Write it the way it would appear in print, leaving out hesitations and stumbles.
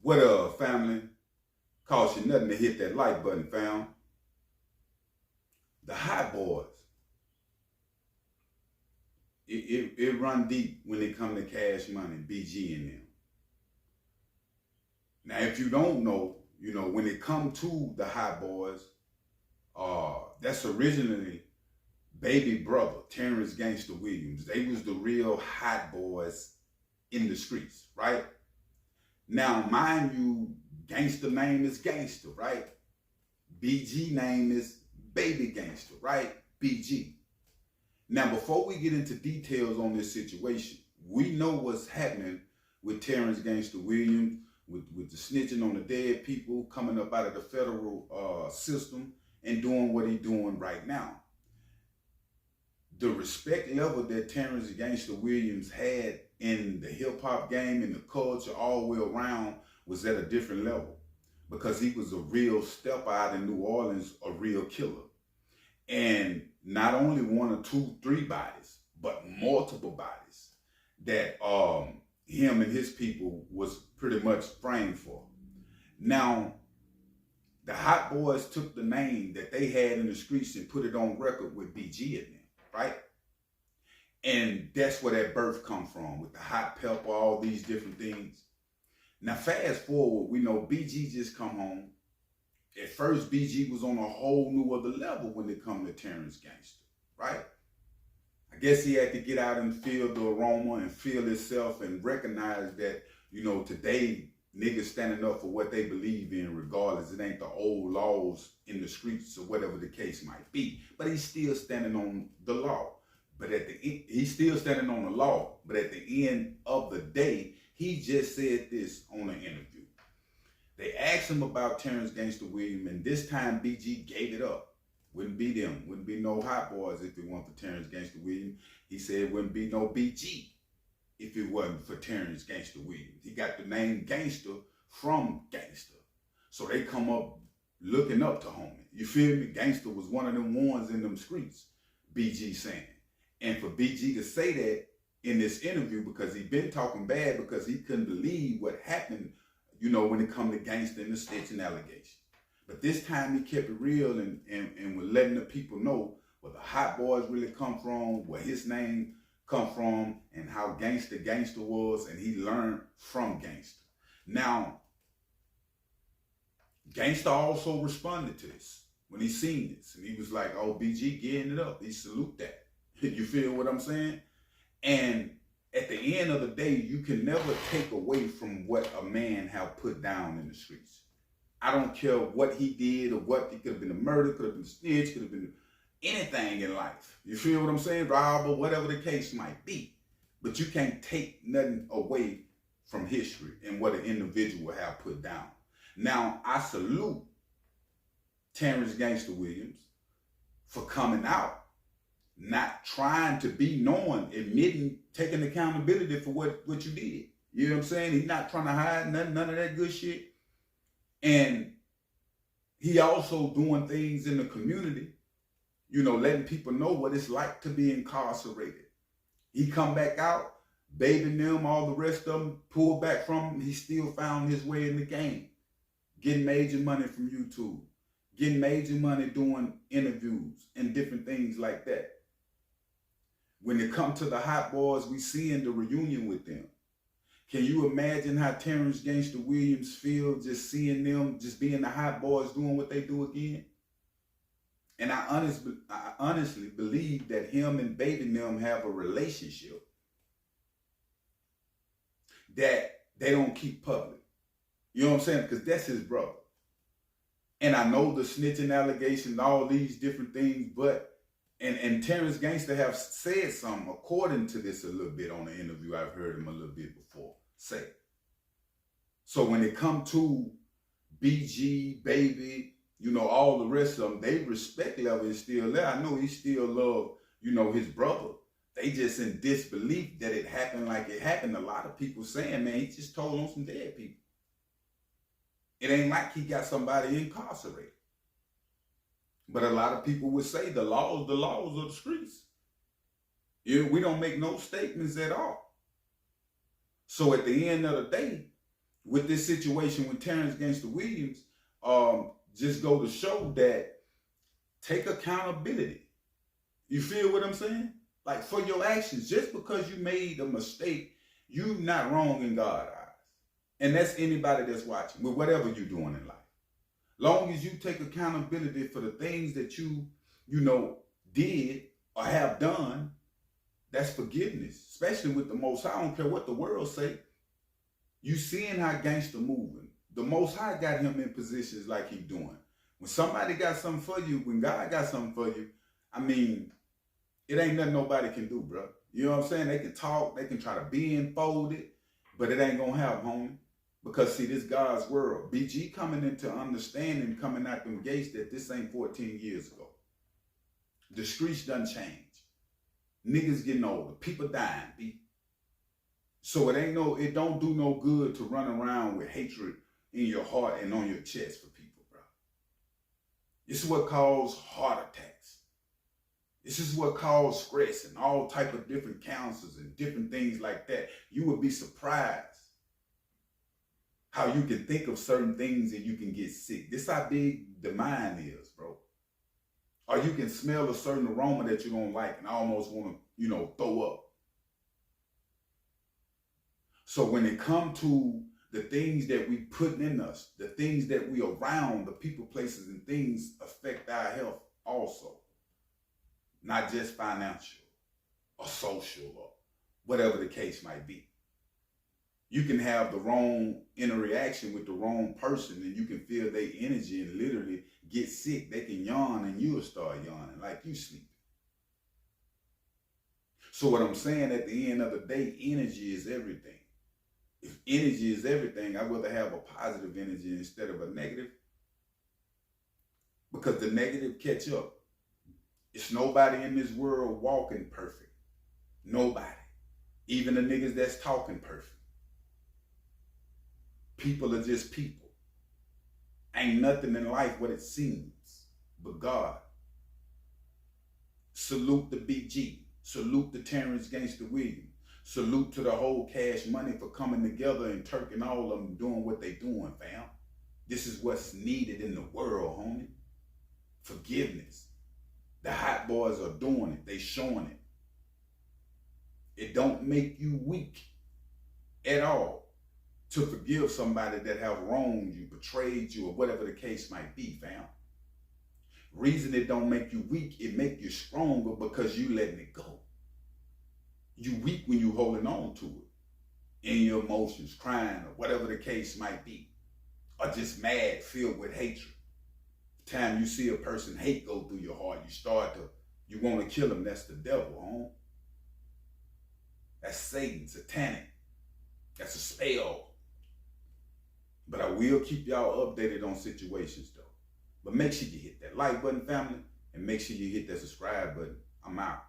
What up, family? Cost you nothing to hit that like button, fam. The Hot Boys. It run deep when it come to Cash Money, BG and them. Now, if you don't know, when it come to the Hot Boys, that's originally baby brother, Terrence Gangsta Williams. They was the real Hot Boys in the streets, right? Now, mind you, Gangsta name is Gangsta, right? BG name is Baby Gangsta, right? BG. Now, before we get into details on this situation, we know what's happening with Terrence Gangsta Williams, with the snitching on the dead people, coming up out of the federal system and doing what he's doing right now. The respect level that Terrence Gangsta Williams had in the hip-hop game and the culture all the way around was at a different level, because he was a real stepper out in New Orleans, a real killer. And not only one or two, three bodies, but multiple bodies that him and his people was pretty much framed for. Now, the Hot Boys took the name that they had in the streets and put it on record with BG in them, right? And that's where that birth come from, with the hot pepper, all these different things. Now, fast forward, we know BG just come home. At first, BG was on a whole new other level when it come to Terrence Gangsta, right? I guess he had to get out and feel the aroma and feel himself and recognize that, today, niggas standing up for what they believe in regardless. It ain't the old laws in the streets or whatever the case might be. But he's still standing on the law. But at the end, he's still standing on the law. But at the end of the day, he just said this on an interview. They asked him about Terrence Gangsta Williams, and this time BG gave it up. Wouldn't be them. Wouldn't be no Hot Boys if it weren't for Terrence Gangsta Williams. He said it wouldn't be no BG if it wasn't for Terrence Gangsta Williams. He got the name Gangsta from Gangsta. So they come up looking up to homie. You feel me? Gangsta was one of them ones in them streets, BG saying. And for BG to say that in this interview, because he been talking bad, because he couldn't believe what happened, when it come to Gangsta and the snitching allegation. But this time he kept it real and was letting the people know where the Hot Boys really come from, where his name come from, and how Gangsta was, and he learned from Gangsta. Now, Gangsta also responded to this when he seen this, and he was like, "Oh, BG getting it up." He salute that. You feel what I'm saying? And at the end of the day, you can never take away from what a man have put down in the streets. I don't care what he did or what. It could have been a murder, could have been a snitch, could have been anything in life. You feel what I'm saying? Rob, or whatever the case might be. But you can't take nothing away from history and what an individual have put down. Now, I salute Terrence Gangsta Williams for coming out, not trying to be known, admitting, taking accountability for what you did. You know what I'm saying? He's not trying to hide none of that good shit. And he also doing things in the community, letting people know what it's like to be incarcerated. He come back out, Baby them, all the rest of them, pulled back from him. He still found his way in the game. Getting major money from YouTube. Getting major money doing interviews and different things like that. When it come to the Hot Boys, we seeing the reunion with them. Can you imagine how Terrence Gangsta Williams feel just seeing them, just being the Hot Boys doing what they do again? And I honestly believe that him and Baby them have a relationship that they don't keep public. You know what I'm saying? Because that's his brother. And I know the snitching allegations, all these different things, but And Terrence Gangsta have said something according to this a little bit on the interview. I've heard him a little bit before say. So when it come to BG, Baby, all the rest of them, they respect level is still there. I know he still love, his brother. They just in disbelief that it happened like it happened. A lot of people saying, man, he just told on some dead people. It ain't like he got somebody incarcerated. But a lot of people would say the laws of the streets. We don't make no statements at all. So at the end of the day, with this situation with Terrence Gangsta Williams, just go to show that take accountability. You feel what I'm saying? Like for your actions, just because you made a mistake, you not wrong in God's eyes. And that's anybody that's watching, with whatever you're doing in life. Long as you take accountability for the things that you did or have done, that's forgiveness. Especially with the Most High. I don't care what the world say. You seeing how Gangsta moving. The Most High got him in positions like he doing. When somebody got something for you, when God got something for you, I mean, it ain't nothing nobody can do, bro. You know what I'm saying? They can talk, they can try to bend, fold it, but it ain't gonna happen, homie. Because see, this God's world. BG coming into understanding, coming out them gates that this ain't 14 years ago. The streets done changed. Niggas getting older. People dying, B. So it don't do no good to run around with hatred in your heart and on your chest for people, bro. This is what causes heart attacks. This is what causes stress and all type of different cancers and different things like that. You would be surprised how you can think of certain things and you can get sick. This how big the mind is, bro. Or you can smell a certain aroma that you don't like and almost want to, throw up. So when it comes to the things that we put in us, the things that we around, the people, places, and things affect our health also. Not just financial or social or whatever the case might be. You can have the wrong interaction with the wrong person and you can feel their energy and literally get sick. They can yawn and you'll start yawning like you sleep. So what I'm saying, at the end of the day, energy is everything. If energy is everything, I'd rather have a positive energy instead of a negative. Because the negative catch up. It's nobody in this world walking perfect. Nobody. Even the niggas that's talking perfect. People are just people. Ain't nothing in life what it seems but God. Salute the BG. Salute the Terrence Gangsta Williams. Salute to the whole Cash Money for coming together and turking all of them doing what they doing, fam. This is what's needed in the world, homie. Forgiveness. The hot boys are doing it. They showing it. It don't make you weak at all to forgive somebody that have wronged you, betrayed you, or whatever the case might be, fam. Reason it don't make you weak, it make you stronger because you letting it go. You weak when you holding on to it. In your emotions, crying, or whatever the case might be. Or just mad, filled with hatred. The time you see a person hate go through your heart, you want to kill him. That's the devil, home. That's Satan, satanic. That's a spell. But I will keep y'all updated on situations though. But make sure you hit that like button, family, and make sure you hit that subscribe button. I'm out.